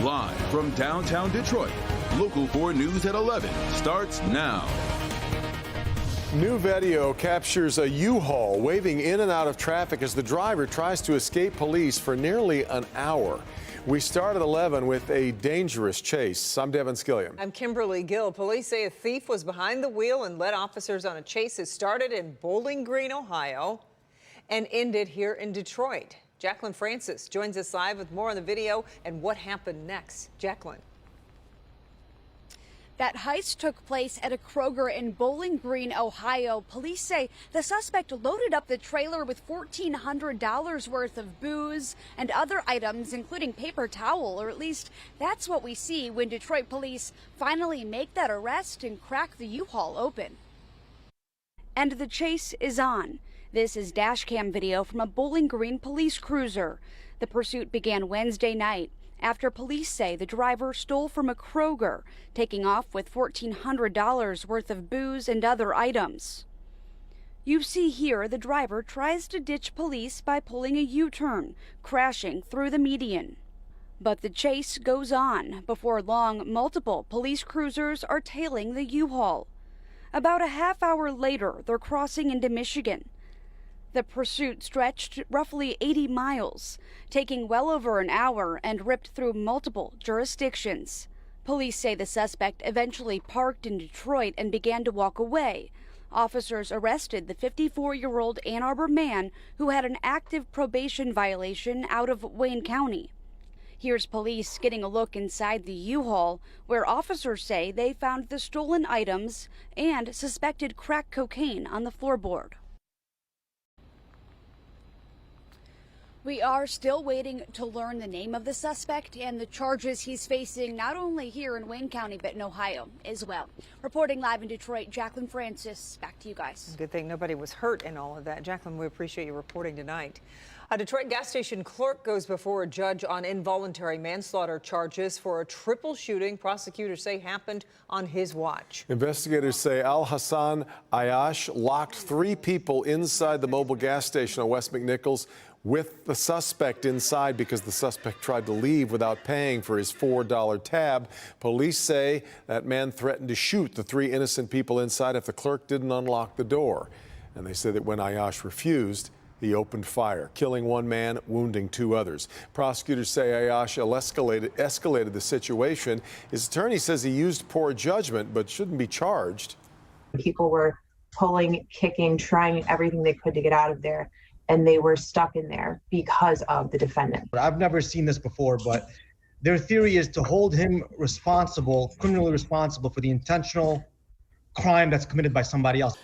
Live from downtown Detroit, Local 4 News at 11 starts now. New video captures a U-Haul waving in and out of traffic as the driver tries to escape police for nearly an hour. We start at 11 with a dangerous chase. I'm Devin Skilliam. I'm Kimberly Gill. Police say a thief was behind the wheel and led officers on a chase that started in Bowling Green, Ohio, and ended here in Detroit. Jacqueline Francis joins us live with more on the video and what happened next. Jacqueline. That heist took place at a Kroger in Bowling Green, Ohio. Police say the suspect loaded up the trailer with $1,400 worth of booze and other items, including paper towel, or at least that's what we see when Detroit police finally make that arrest and crack the U-Haul open. And the chase is on. This is dash cam video from a Bowling Green police cruiser. The pursuit began Wednesday night after police say the driver stole from a Kroger, taking off with $1,400 worth of booze and other items. You see here the driver tries to ditch police by pulling a U-turn, crashing through the median. But the chase goes on. Before long, multiple police cruisers are tailing the U-Haul. About a half hour later, they're crossing into Michigan. The pursuit stretched roughly 80 miles, taking well over an hour and ripped through multiple jurisdictions. Police say the suspect eventually parked in Detroit and began to walk away. Officers arrested the 54-year-old Ann Arbor man who had an active probation violation out of Wayne County. Here's police getting a look inside the U-Haul, where officers say they found the stolen items and suspected crack cocaine on the floorboard. We are still waiting to learn the name of the suspect and the charges he's facing, not only here in Wayne County, but in Ohio as well. Reporting live in Detroit, Jacqueline Francis, back to you guys. Good thing nobody was hurt in all of that. Jacqueline, we appreciate you reporting tonight. A Detroit gas station clerk goes before a judge on involuntary manslaughter charges for a triple shooting prosecutors say happened on his watch. Investigators say Al Hassan Ayash locked 3 people inside the mobile gas station on West McNichols with the suspect inside because the suspect tried to leave without paying for his $4 tab. Police say that man threatened to shoot the 3 innocent people inside if the clerk didn't unlock the door. And they say that when Ayash refused, he opened fire, killing 1 man, wounding 2 others. Prosecutors say Ayash escalated the situation. His attorney says he used poor judgment but shouldn't be charged. People were pulling, kicking, trying everything they could to get out of there, and they were stuck in there because of the defendant. I've never seen this before, but their theory is to hold him responsible, criminally responsible for the intentional crime that's committed by somebody else.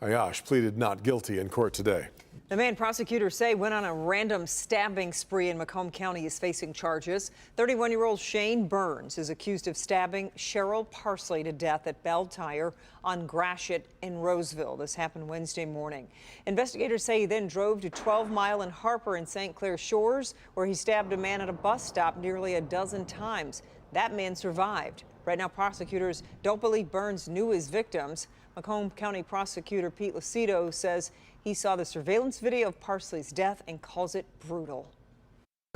Ayash pleaded not guilty in court today. The man prosecutors say went on a random stabbing spree in Macomb County is facing charges. 31-year-old Shane Burns is accused of stabbing Cheryl Parsley to death at Bell Tire on Gratiot in Roseville. This happened Wednesday morning. Investigators say he then drove to 12 Mile and Harper in St. Clair Shores, where he stabbed a man at a bus stop nearly a dozen times. That man survived. Right now, prosecutors don't believe Burns knew his victims. Macomb County prosecutor Pete Lucido says he saw the surveillance video of Parsley's death and calls it brutal.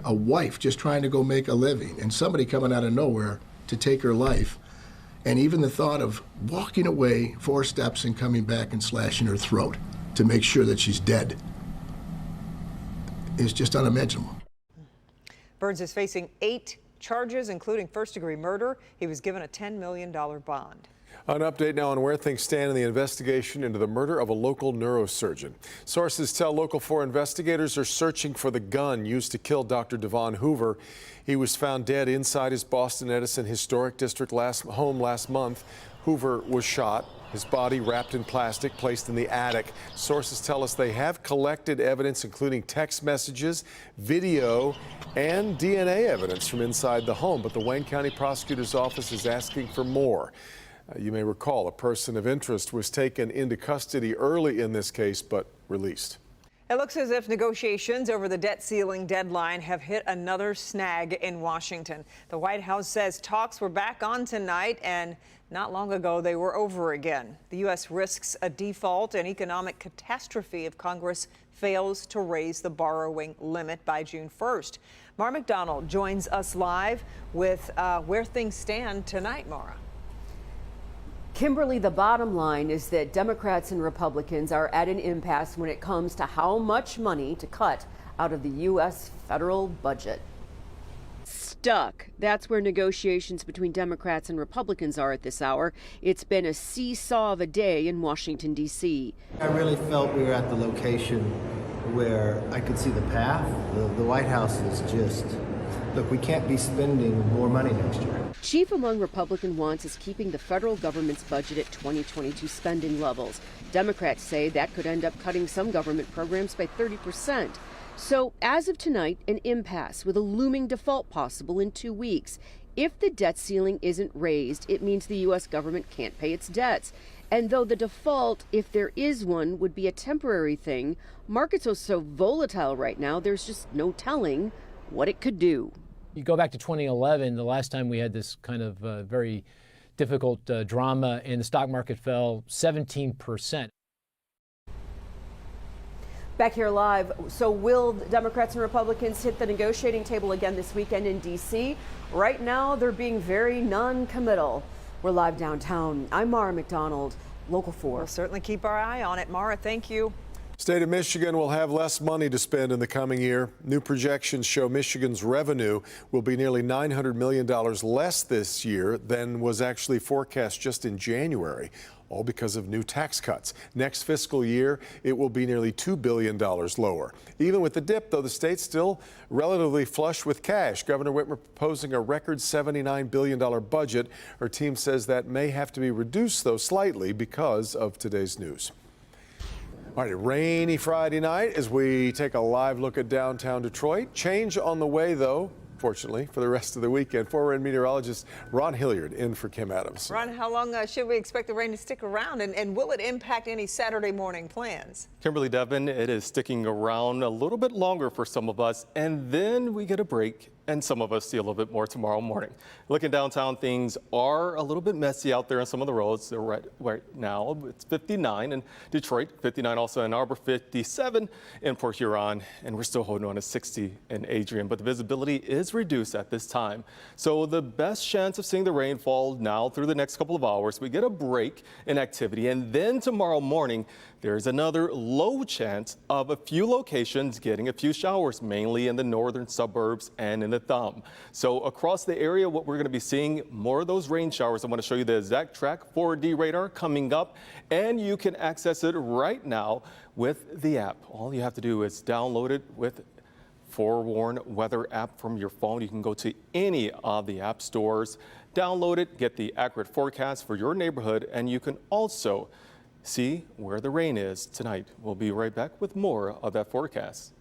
A wife just trying to go make a living and somebody coming out of nowhere to take her life. And even the thought of walking away 4 steps and coming back and slashing her throat to make sure that she's dead is just unimaginable. Burns is facing 8 charges, including first-degree murder. He was given a $10 million bond. An update now on where things stand in the investigation into the murder of a local neurosurgeon. Sources tell Local 4 investigators are searching for the gun used to kill Dr. Devon Hoover. He was found dead inside his Boston Edison Historic District home last month. Hoover was shot, his body wrapped in plastic, placed in the attic. Sources tell us they have collected evidence, including text messages, video, and DNA evidence from inside the home. But the Wayne County Prosecutor's Office is asking for more. You may recall a person of interest was taken into custody early in this case, but released. It looks as if negotiations over the debt ceiling deadline have hit another snag in Washington. The White House says talks were back on tonight, and not long ago they were over again. The U.S. risks a default and economic catastrophe if Congress fails to raise the borrowing limit by June 1st. Mara McDonald joins us live with where things stand tonight, Mara. Kimberly, the bottom line is that Democrats and Republicans are at an impasse when it comes to how much money to cut out of the U.S. federal budget. Stuck. That's where negotiations between Democrats and Republicans are at this hour. It's been a seesaw of a day in Washington, D.C. I really felt we were at the location where I could see the path. The White House is just, look, we can't be spending more money next year. Chief among Republican wants is keeping the federal government's budget at 2022 spending levels. Democrats say that could end up cutting some government programs by 30%. So as of tonight, an impasse with a looming default possible in 2 weeks. If the debt ceiling isn't raised, it means the U.S. government can't pay its debts. And though the default, if there is one, would be a temporary thing, markets are so volatile right now, there's just no telling what it could do. You go back to 2011, the last time we had this kind of very difficult drama, and the stock market fell 17%. Back here live. So will Democrats and Republicans hit the negotiating table again this weekend in D.C.? Right now, they're being very non-committal. We're live downtown. I'm Mara McDonald, Local 4. We'll certainly keep our eye on it. Mara, thank you. State of Michigan will have less money to spend in the coming year. New projections show Michigan's revenue will be nearly $900 million less this year than was actually forecast just in January, all because of new tax cuts. Next fiscal year, it will be nearly $2 billion lower. Even with the dip, though, the state's still relatively flush with cash. Governor Whitmer proposing a record $79 billion budget. Her team says that may have to be reduced, though, slightly because of today's news. All right, a rainy Friday night as we take a live look at downtown Detroit. Change on the way, though, fortunately, for the rest of the weekend. Former meteorologist Ron Hilliard in for Kim Adams. Ron, how long should we expect the rain to stick around, and will it impact any Saturday morning plans? Kimberly, Devin, it is sticking around a little bit longer for some of us, and then we get a break, and some of us see a little bit more tomorrow morning. Looking downtown, things are a little bit messy out there on some of the roads. They're right now, it's 59 in Detroit, 59 also in Arbor, 57 in Port Huron, and we're still holding on to 60 in Adrian, but the visibility is reduced at this time. So the best chance of seeing the rainfall now through the next couple of hours, we get a break in activity, and then tomorrow morning, there's another low chance of a few locations getting a few showers, mainly in the northern suburbs and in the Thumb. So across the area, what we're going to be seeing, more of those rain showers. I want to show you the exact track 4D radar coming up, and you can access it right now with the app. All you have to do is download it with Forewarn Weather app from your phone. You can go to any of the app stores, download it, get the accurate forecast for your neighborhood, and you can also see where the rain is tonight. We'll be right back with more of that forecast.